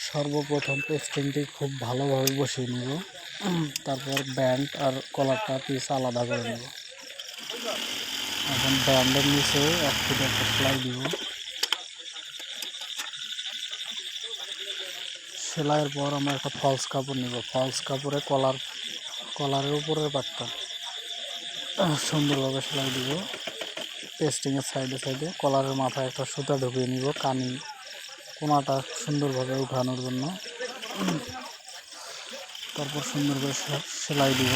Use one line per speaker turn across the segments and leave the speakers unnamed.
সর্বপ্রথম পেস্টিংটি খুব ভালোভাবে বসিয়ে নিব, তারপর ব্যান্ড আর কলারটা পিস আলাদা করে নেব। এখন ব্যান্ডের নিচে 1 ফিট একটা সেলাই দিব। সেলাইয়ের পর আমরা একটা ফলস কাপড় নিব। ফলস কাপড়ে কলারের উপরের পাটটা সুন্দরভাবে সেলাই দিব। পেস্টিংয়ের সাইডে সাইডে কলারের মাথায় একটা সুতা ঢুকিয়ে নিব কানি কোনাটা সুন্দরভাবে উঠানোর জন্য। তারপর সুন্দর করে সেলাই দিব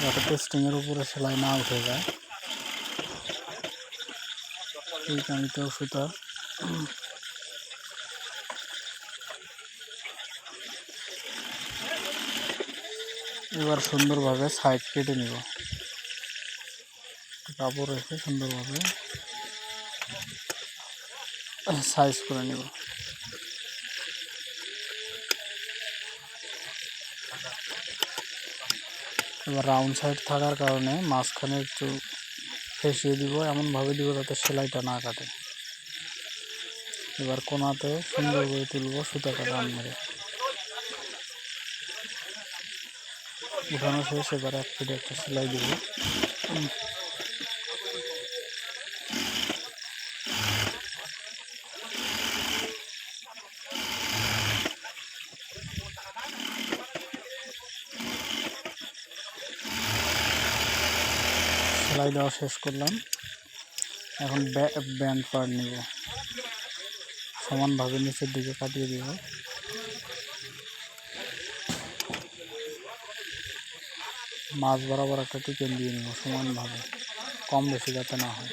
যাতে পেস্টিংয়ের উপরে সেলাই না উঠে যায়। এই কানিতেও সুতা। এবার সুন্দরভাবে সাইড কেটে নিব, কাপড় রেখে সুন্দরভাবে সাইজ করে নিব। এবার রাউন্ড সাইড থাকার কারণে মাঝখানে একটু ফেসিয়ে দিব, এমনভাবে দিব যাতে সেলাইটা না কাটে। এবার কোনাতে সুন্দর করে তুলব সুতাটা টান মেরে। উঠানো শেষ। এবার 1 ফিট একটা সেলাই দিব। সেলাই দেওয়া শেষ করলাম। এখন ব্যান্ড পার্ট নিব, সমানভাবে নিচের দিকে কাটিয়ে দিব। মাছ বরাবর একটা টিকেন দিয়ে নিব সমানভাবে, কম বেশি যাতে না হয়।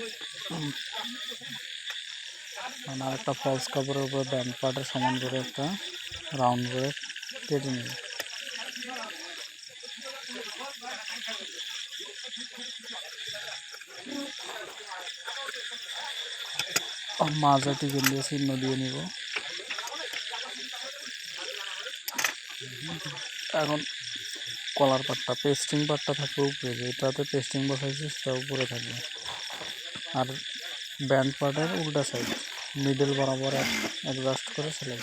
আর একটা ফলস কাপড়ের উপরে ব্যান্ড পার্টের সমান করে একটা রাউন্ড করে কেটে নিব। মাঝে টিকেন দিয়ে চিহ্ন দিয়ে নিব। এখন কলার পাটটা পেস্টিং পাটটা থাকবে উপরে, যেটাতে পেস্টিং বসাইছি সেটা উপরে থাকবে। আর ব্যান্ড পার্টের উল্টা সাইড মিডল বরাবর অ্যাডজাস্ট করে সেলাই।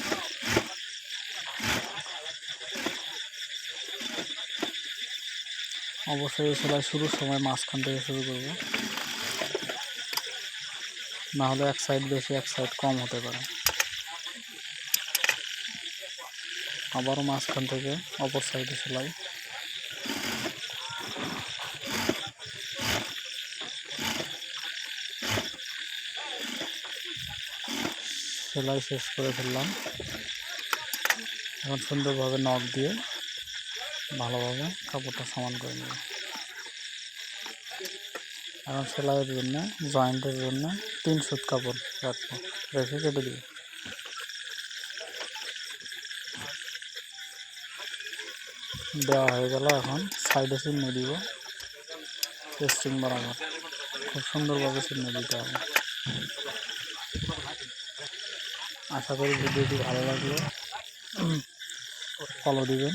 অবশ্যই এই সেলাই শুরুর সময় মাঝখান থেকে শুরু করব, না হলে এক সাইড বেশি এক সাইড কম হতে পারে। আবারও মাঝখান থেকে অপর সাইডে সেলাই। সেলাই শেষ করে ফেললাম। এখন সুন্দরভাবে নখ দিয়ে ভালোভাবে কাপড়টা সমান করে নেব। এখন সেলাইয়ের জন্য জয়েন্টের জন্য 3 সুত কাপড় রাখবো, রেখে কেটে দিব। দেওয়া হয়ে গেল। এখন সাইডে চিহ্ন দিব পেস্টিং বরাবর, খুব সুন্দরভাবে চিহ্ন দিতে হবে। আশা করি ভিডিওটি ভালো লাগলে ফলো দিবেন।